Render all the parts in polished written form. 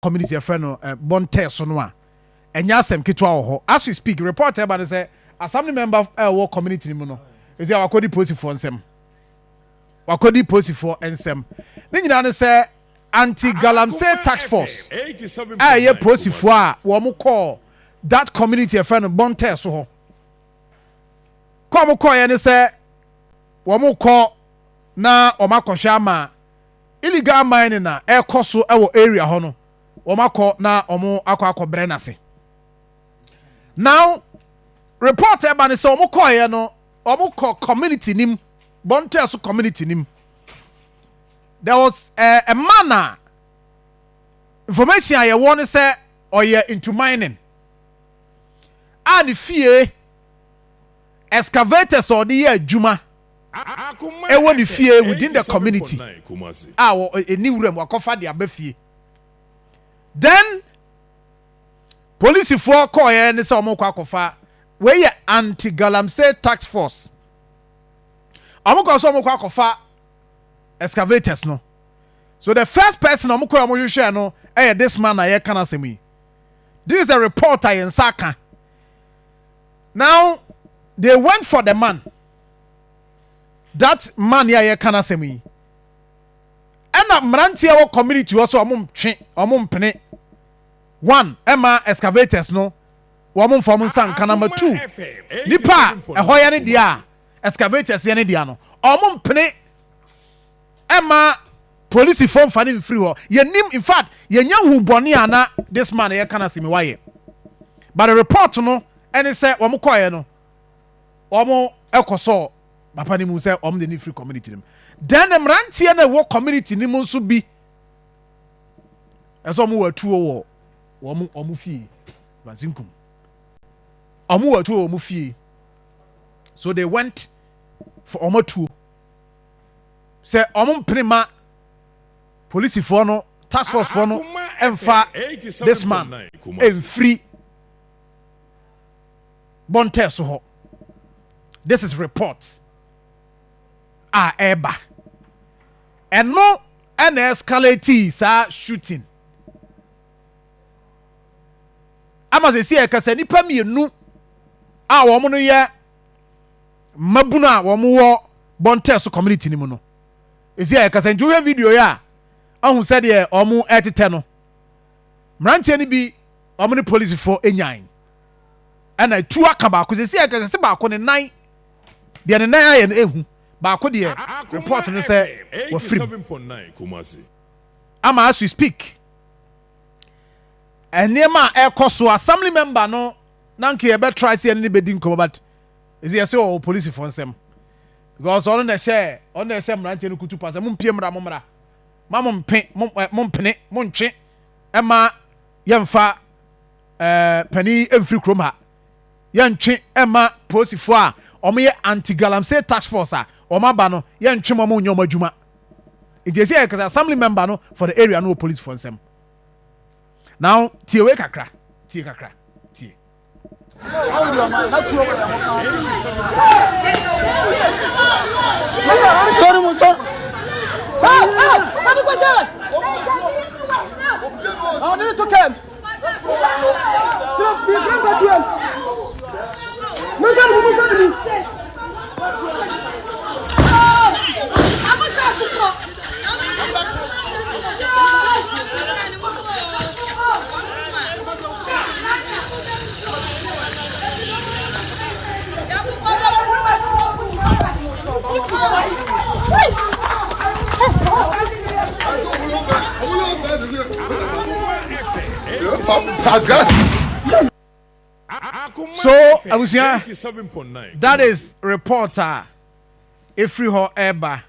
community a friend no Bonteso no a enya asem ketwa ho as we speak report about say assembly member wo community ni mu no ezi akodi police for nsem wakodi police for nsem ni nyina ne say anti-galamsey task force ye police for a wo mo call that community a friend Bonteso ho come call ye ne say wo mo call na o makɔhwɛ ama illegal mining na ekoso e wo area ho no wo makɔ na omo akɔ nase. Now, report about this, omo community nim, Bonteso community nim. There was a man information I want to say, or you're into mining. And fear excavators or the year Juma. I want to fear within the community. A new room, wakofa di abefi. Then police for call any some kwakofa we anti-galamsey task force. Amoko some kwakofa excavators no. So the first person amoko amoyo share no this man na ye kana semi. This is a reporter in Saka. Now they went for the man. That man ye kana semi. And that mrantia community also mpene. One, Emma excavators no. Woman from Sanka. Number two, Nipa, a hoyani dia, excavators yani diano. Mpene. Emma police form finding free war. Ye nim in fact, ye nyam hu boni ana this man ye kana simi waye. But the report no, and it say woman koye no. Woman ekoso, papa ni mu say the new free community them. Then them rantie na wo community ni mu nso bi. Eso mu watu wo omu fie bazinkum. Omu watu omu fie. So they went for omu two. Say omu prima police for no task force for no emfa this man em free Bonteso ho. This is report. Eba. And no an escalate sa shooting. Ama se sie ka se nipa mienu a wo mo no ye mabuna wo mo wo Bonteso community ni mu no. Ezie ka se njuwe video ya ahu se de o mo etete no. Mrantie ni bi o mo ni police for enyan. Ana tu aka ba ko se sie ka se ba ko ne nan de ne nan aye no ehu. Ba ko de report no say we free 7.9 Ama as we speak enema ekoso assembly member no nanke e be try say any be din komo but is here say o police for nsem because on the share mrante no kutu pass mo mpie mra mo mra ma mo mpe mo mpene mo ntwe ema yemfa pani emfiri krom ha yentwe ema posifo a o me anti-galamsey task force a o ma ba no yentwe mo nyoma adwuma it is here because assembly member no for the area no police for nsem. Now, tie we kakra. Tie. Sorry, mo. What was that? I need to come. So, I was here. That is reporter Ifriho Eba.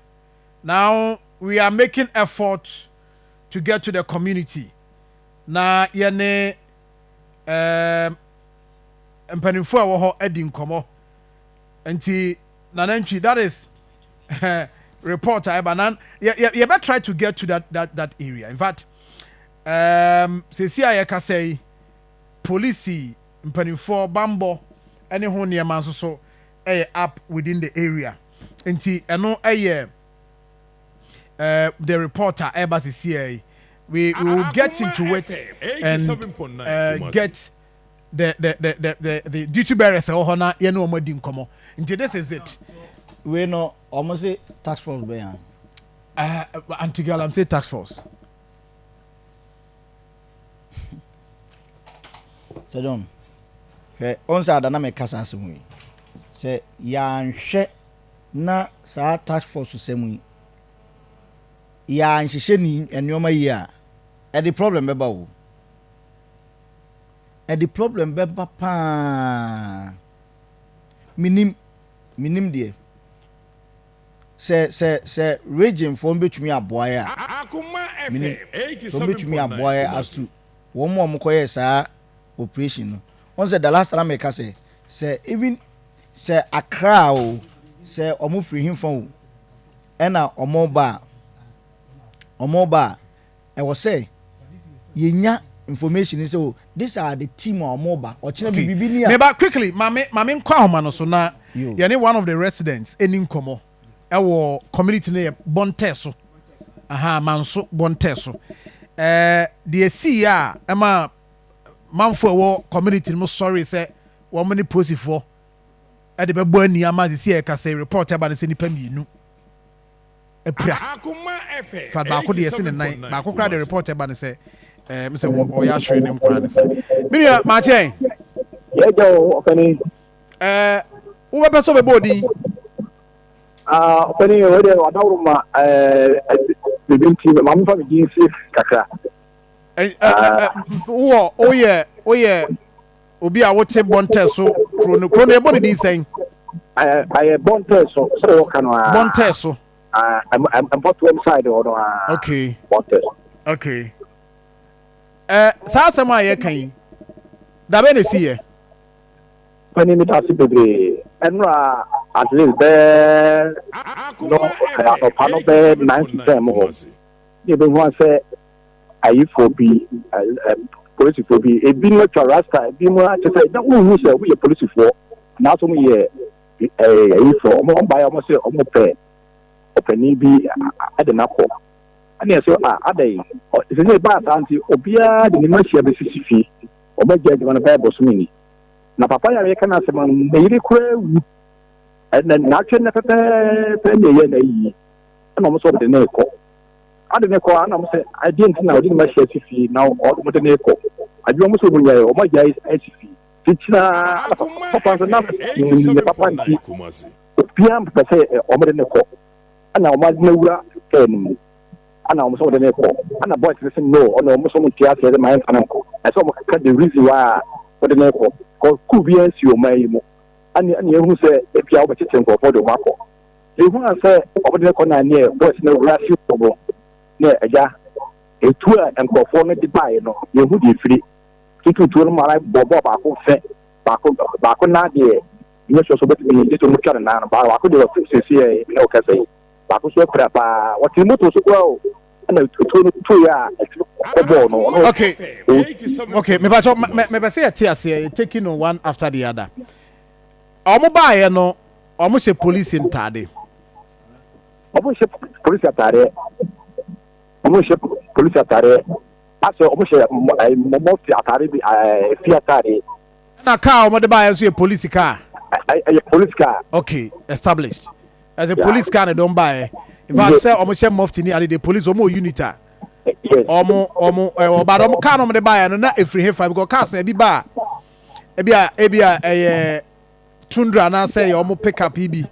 Now we are making efforts to get to the community. Na yene mpanimfo a wo ho edi nkomo. Enti nanantwi that is reporter Eba nan you better try to get to that area. In fact, sesi ya say police mpanimfo bambo any ho niema so up within the area. Enti eno the reporter Eba sesi we will get into it and get the duty bearers ohona ye no omadi nkomo. Nti this is it. We no almost say tax force be yan. Anti-galamsey tax force. So John. On sa adana me kasa asemu yi. Se ya nhwe na sa tax force semu yi. Ya nhihye ni enoma yi a e the problem be ba wo. E the problem be ba pa. Minim de. Se region for betumi aboa ya. Akoma FM 87.9 betumi aboa ya asu. Wo mo koye sa operation no. On said the last time I say even say Accra o say omo free him from ena omoba I was say yenya information so these are the team omoba or china bibi ni me ba quickly mame nkwa homa no so na ye ne one of the residents eni nkomo e wo community ne Bonteso manso Bonteso the see ya ema manfo wo community no sorry say wo many post for e de bebo ani amazi see e ka say report aba ne se nipa mienu epra Akoma FM fa ba ko de yesi ne nan ba ko kra de report aba ne se me se wo ya hwe ne nkwa ne se minia ma chen ye jo okani wo be so be bodi okani we de wadawruma bibinti ma mfa bi jinsi kakra oye obi a wote Bonteso krono e boni din sen I Bonteso so kanu Bonteso I'm bot website or no okay Bonteso okay sa asema ye kan da be ne siye pani mi tasi bebre enra at least be no pano be 9 mo ni be wan say ayi for be police for be e bi no rasta e bi mo a say da who say we police for na so mo ye ayi for mo buy mo say o mo pe opani bi ade na ko ani say adai se say ba anti obia de ni ma hia be sisifi o ba je de na ba bo so mini na papa ya kana se man me yiri kura wu na twen na pepe ne ye na yi na mo so de na ko ade ne ko ana mo se identity na odi ma hia sisifi na o mo de ne ko adwo mo so bunya o ma ja sisifi tichina papa so na papa nti piam pese o mo de ne ko ana o ma na wura ken ana o so de ne ko ana boy say no ona o so mo tia se de ma en anko I saw mo the reason why o de ne ko ku bi ansi o mai mo ani ehu se e bia o be tete nko for do mako ehu an se o de ne ko na ne boys na wura fi ko ne eja etu a nko for no di bai no ehu di firi tutu no mara bobo ba ko fe ba ko na de ni so be mi de to mo twa na ba ko de o se se e o ka sai ba ko so kra ba o ti mo to so ko na to ya no okay me be say tia taking on one after the other omo ba ye no omo se police ntade omo se police atare aso omo se mo ti atare bi fi atare na car omo de ba ye so a police car police car okay established as a police car they don't buy if I say omo se mufti ni the police omo unita omo ba omo car omo de buy no na efri hefa because cars na bi ba ebia tundra na say omo pick up bi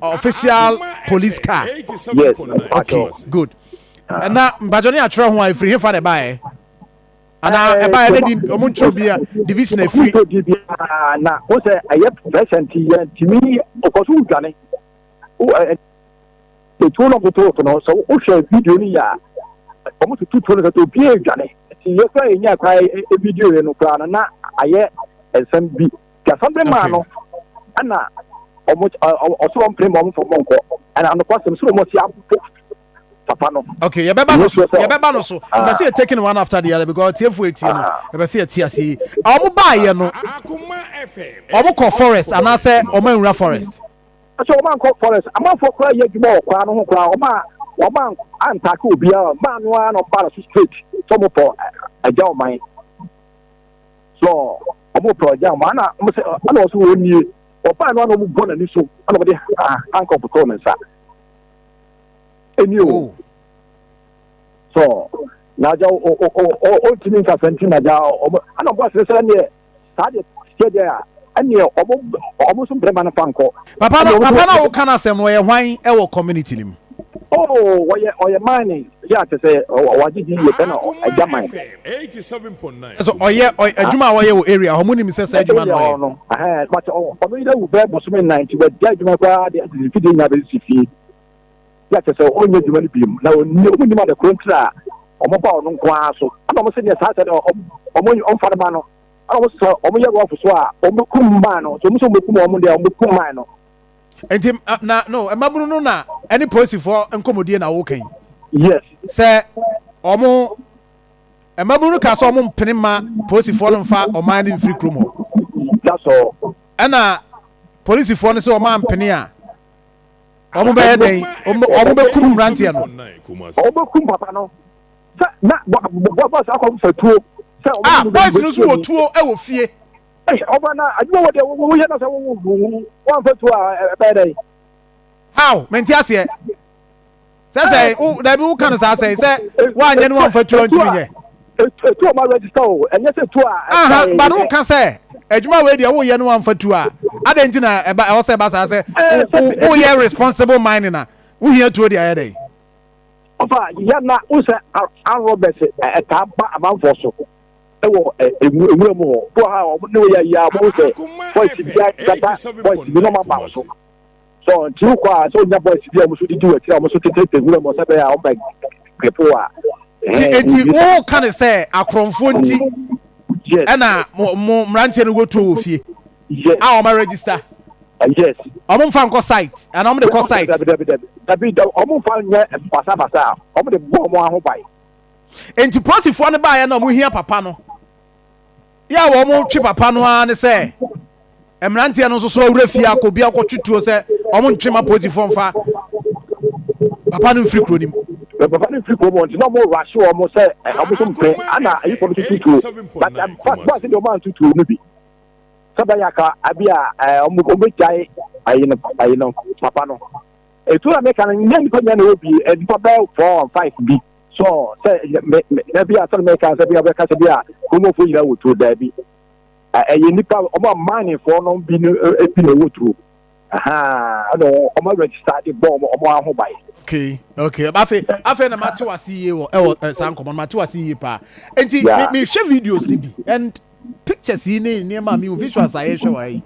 official police car yes okay good and na mbajoni atro ho efri hefa de buy ana e buy na di omo ntro bia division efri na o say aye present ya timi okosu dwane the tool of the talk no so o share video ni ya almost two tool to be dwane ti ye kwa enya kwa video no kwa na aye SMB ka something man no ana almost also on prem on for monko and on the question so almost ya papa no okay you beba no so but see taking one after the other because tfu etie no you be see etie see omo ba ye no Akoma FM omo ko forest and I say omo nwura forest so man call forest am for cry ye djumo kwa no ho kwa o ma man antaku bia man no no para straight so mo for aja man so omo project man na mo say ana also woni opa no no mo bona ni so ana mo de anko performance eni o so na ja o timi ka fenti na ja ana bo asese ne sa de stage a ani omo so brema na fanko papa na wo kana sem no ye hwan e wo community nim oye mining ya te say wajiji ye kana aja mine 87.9 so oye adwuma wo ye wo area ho munim se sa adwuma no but omo ida wo be bosume 90 but ja adwuma kwa de fidi nya be sifi ya te say onye adwuma ni biem na omo ni ma de kontra omo ba ono kwa so ana omo se ne sa omo on farma no ana omo so omo ye go so a omo kum ma no so omo so kum omo de omo kum ma no enti na no emabunu no na any policy for enkomodie na wo kan yes se omo emabunu ka so omo mpene ma policy for no mfa oman ni free krom ho that's all ana policy for no se oman mpene a omo be den omo be kum rantie no omo kum papa no na boss akom fatuo se boys no so wo tuo e wo fie oba na adwo wo de wo ye na se wo fatuo a be dey how menti ase say da bi wo kan sa say wa anye no fatuo ntimi nye tu ma register o enye se tu a ba no kan say adwuma we de wo ye no fatuo a adenti na e ba say ba sa say wo ye responsible mining na wo hia tuo de ayedai ofa ya na wo se an Robert e ka ba amanfo so ewo emu ho bo ha o ne we ya bo se boys bia tata boys bi no ma ba so so ti kwa so nya boys bia mo so di we ti mo so tete emu mo se be ya o ba kepo a enti wo kan say akronfo nti ena mo mrantie no go to ofie a o ma register yes omo mfa nko site and omo de ko site dabi omo mfa nya pasa omo de bo mo aho bai enti posifo ne ba ya na omo hia papa no ya wo omo twi papa no a ne se emrantie no so awura fie akobi akotwutuo se omo ntwe ma posifo mfa papa no free kronim papa no free krom no mo rush omo se omo so mpe ana ayi for tutu but ba se de omo tutu no bi sabaya ka abia omo jai ayi no papa no etu na meka nyam ko nya na obi edipa ba 4 and 5 bi so say na bia so meka say bia ka say bia komo fo yira wotu da bi ayi nipa omo mine for no bi no epi na wotu no omo register the bomb omo aho bai okay afi na mate wasi ye wo sankomo mate wasi ye pa enti me hwe videos ni bi and pictures yi ne ma mi visuals aye hwe wa yi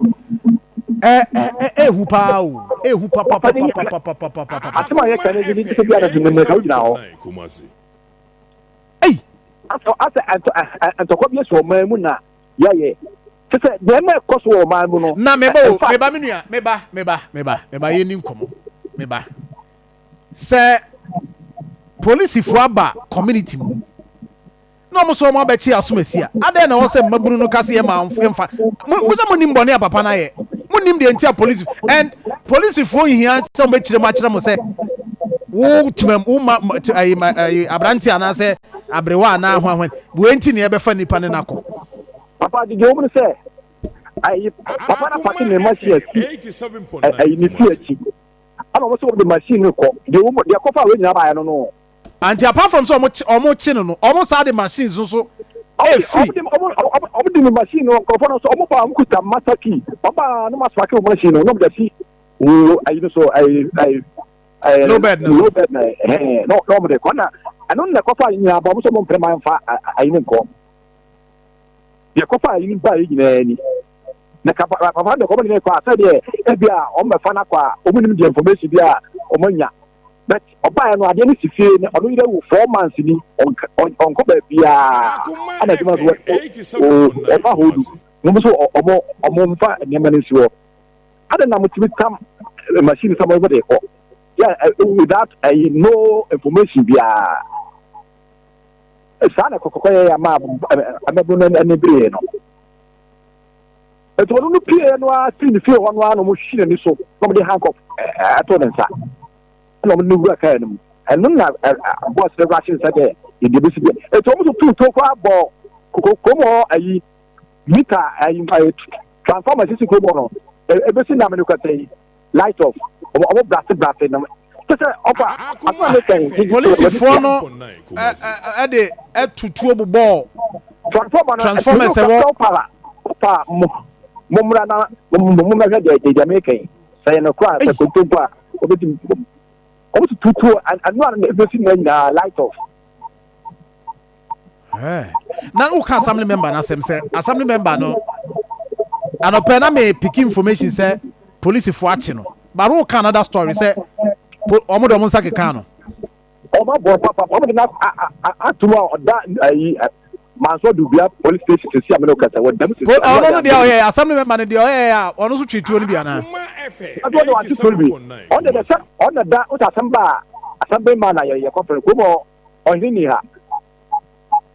ehu pa o ehu pa atuma ye kan ni ti bi ara bi me ka ujina ho anto ko bi so ma mu na ye tese de ma ko so ma mu no na meba menua meba ye ni nkomo meba se police fo aba community mu no mo so mo ba chi asomasi a ade na wo se mabunu no kase ye ma mfa mo se mo nim bone papa na ye mo nim de antia police and police fo hia se mo kire ma kire mo se wo timam wo ai abranti ana se abrewa na hwan bo enti ne e be fa nipa ne nako papa di jo mo se ai papa na pati ne ma si ai ni fi achi ana mo so the machine ko de wo de ko fa we nyina ba ya no and apart from so omo chi no omo sa the machines so omo the machine no ko for so omo ba am kuta masaki papa no masaki o machine no da si ai no so ai no bad no mo de ko na ano na ko fa nyina ba mo so mo prema mfa ai ni ko de ko fa ni ba yi nyina ni na papa de ko mo ni ko asa de e bia o me fa na kwa o mo ni the information bia o mo nya but oba no ade ni sifie ne onu ire wo 4 months ni on ko ba bia ana di ma o ba hodu mo so omo mfa ne ma ni siwo ada na mo tibi tam machine some over there yeah without no information bia sana kokoko ya ma amebu na bre no eto no pie no a tin fie ho no a no mo hire ni so no de handcuff ato den sa no mo nuwa ka no and none boss the Russian said there. It's almost 2 ball. Come on, a meter, transformer is everything I'm going to say. Light off. Blasted. Police for no at to 2 ball. Transformer is a Mumrana, Jamaica, saying a cry, a kutumba, almost 2 and one everything light off. Now, who can assembly member? Na say assembly member no. And open na me pick information say police for action. But who can another story say omodo mo nsake kan no. Omo bo papa omo na atuma that Manso Dubia police station to see ameno kasa what them. Oh no dey assembly member no dey ono so tweet oni bia na. I don't want to tell me. On the that assembly man na your conference go on here.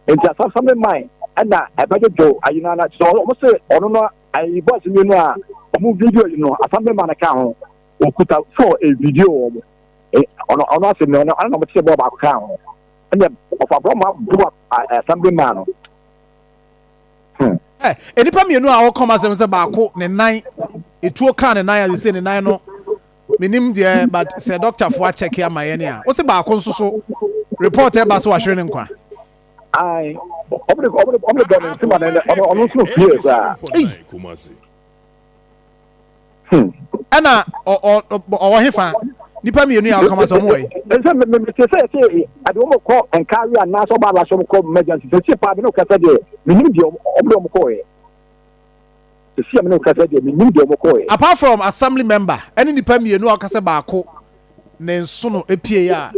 Into assembly man and na abajo jo ayina so almost say ono no I boss you know a video you know assembly man ka ho okuta for a video ono say no I don't know what say about ka ho and of a problem assembly man. Enipa mienu a wokoma asem se baako ne nan etuo kan ne nan a se ne nan no minim de but say doctor for check here my any a wo se baako nso so report e ba so wa hwere ne nkwa ai obre don ntima na ono so fie za ana o hefa nipa mienu a wokoma so mo we ense me say ade wo ko encarry na so ba so ko emergency say pa bi no kasa de minim de obre mo ko e see am no kasa de minim de mo ko e apart from assembly member any nipa mienu a kasa baako ne nso no epie ya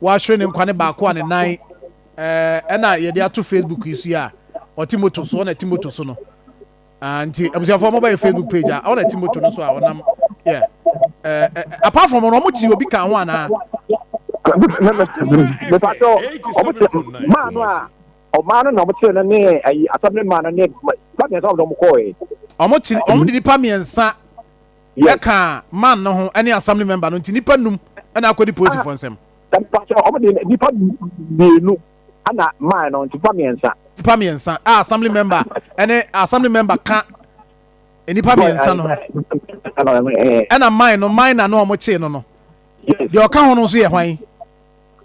wa hwere ne nkwa ne baako a ne nan ena ye dey to Facebook isu ya o Timoto so na Timoto so no anti abusiafo mo ba Facebook page a o na Timoto no so a onam yeah apart from no mo ti obi kan ho ana me pato manu a o manu no mo ti na ne ayi assembly man ne ba me so do mo ko e o mo di nipa miensa ya ka man no ho any assembly member no nti nipa num na akodi police for nsem pato o mo di nipa benu ana man no nti nipa miensa assembly member any assembly member ka nipa miensa no ana man na no mo che no de o ka ho no so ye hwan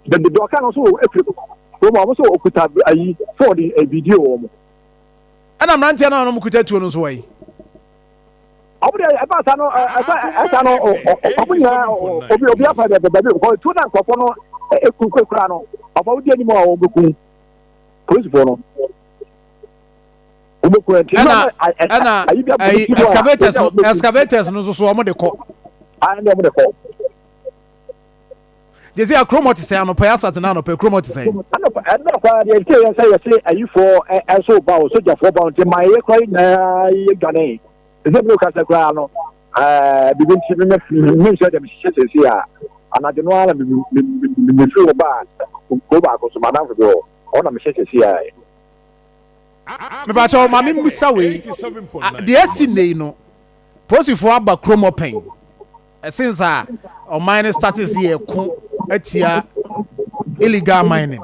the doka no so mo so okuta ayi for the video mo ana mrantia na no mo kuta tuo no so wai obi asa no obi afa de baby ko tu na nkofo no ekukura no oba odi ani mo a obeku police for no obeku ana excavators no so mo de ko ande mo de ko jesi akromot say anopa asat na anopa akromot say anopa de say ayi for so ba so ja for ba nti my e na ye gane ese bi ka sakra no bibin ti me so dem shese a anade no ala me feel ba ko ba ko so madam go ona me shese a me ba cho ma me musa we de asinei no posifo aba kromopen since o mining status here ko atia illegal mining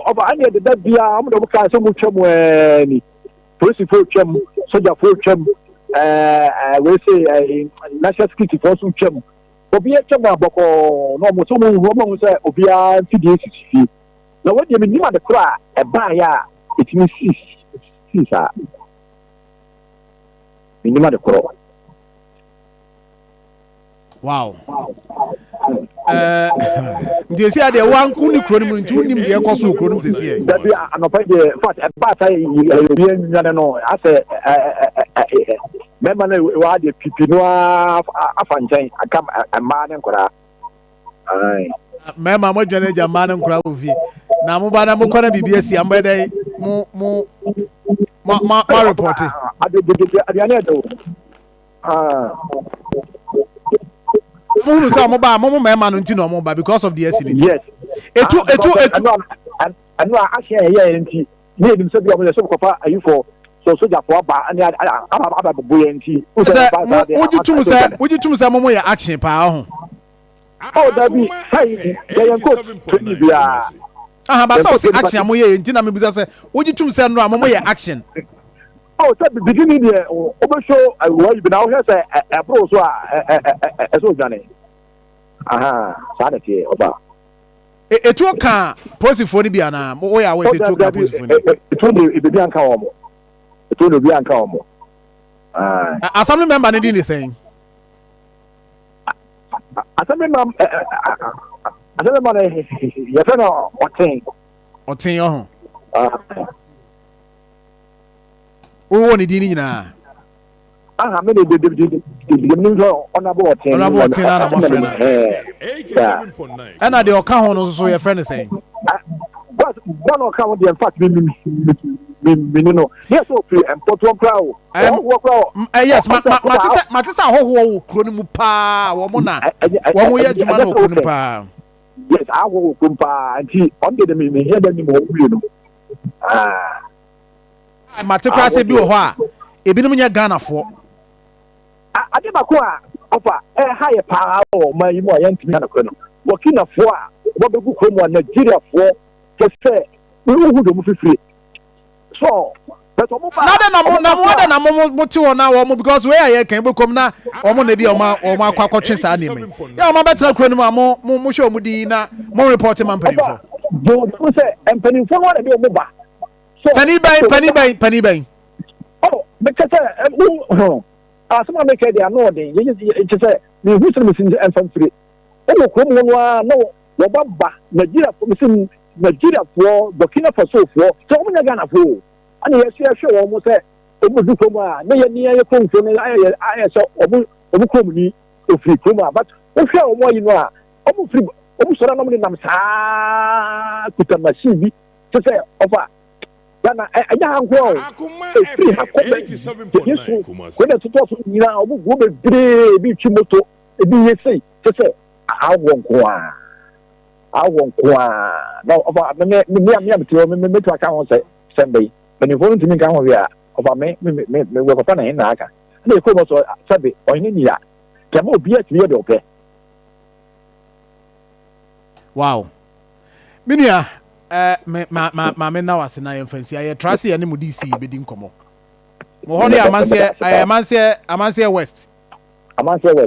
oba anya de da bia am do ka so mu twam ni police for twam soldier for twam we say national security force twam obi e twam aboko no mo so mo say obi a fidi sisi na what dey me the cry e ba ya it means six minimum the cry. Wow. Nti esi ade wan ku ni kro ni mu nti unim de ekoso kro ni sesi e. That be anopa de fat e ba sai obi enyan no ase member na wa de pipi no afa nchen aka ma ne nkora. Ai. Member mo dwane jama ne nkora ofi. Na mo ba na mo kona bibia si ambedai ma report. Adiane do. Funu say mo mema no nti no mo ba because of the accident. Yes. Etu anu a ahye ye nti ne edim so bia mo so kofa ayi for so ja for ba ani aba boye nti. Uji tum say mo ya action pa ho. Oh, that be hey, yeah, go. But so see action amoye nti na me busa say wogi tum say no amoye action. Oh, so the beginning there over show where you been out here say a pro so so jane. Aha, sanity oba. Etu ka posifo ni bia na wo ya we say etu ka posifo ni. Etu ni be bia nka omo. Etu no bia nka omo. Assembly member ni dey saying. Assembly member you know Otin yo. Wo ni di ni nyina. Aha me de me so honorable Otin. Honorable Otin na mo friend. 87.9. And na dey oka ho no so your friend saying. But one of come the in fact me no. Yes, so free and put one crowd. Yes, matisa hoho kro ni mu pa wo mo na. Wo mo ye djuma na kro ni pa. Yes, I will come and on the me here than you. Matikra se bi wo ho a ebinom nya Ghana fo. Ade makwa ofa high power my mo yantimi na kro no. Wakina fo a wo be ku kro Nigeria fo say we who do mu free. So but na mo ti wona wo mo because we are kan be kom na o mo na bi o ma akwakotwe sa na mi ya o ma betra kro ni mo show mu di na mo report man pani fo do say empani fo na bi o mo ba so pani bain oh because asoma make dey no dey you say me who say me sin enfam free o mo kro mo no wo ba Nigeria fo me sin Nigeria for Burkina Faso for so many Ghana for and yes show almost say obu kuma na ye niya ye konfo na aye so obu komuni ofri kuma but o hwe o mo yi no a obu free obu sora no mo nam saa kuta machine bi to say ofa Ghana anya hanko free hakoma 87.9 when to talk nyina obu go be bre bi twi moto e bi ye say to say awon ko awon kwa na oba me to me to aka won say sembe when you to me kan won ya oba me we papa na hin na aka na ko mo so sabe onye ni ya kemo obi ati ye de ope wow minia me na wase na ye fancy aye trust ye ne mu DC be di nkomo mo ho ne amanse west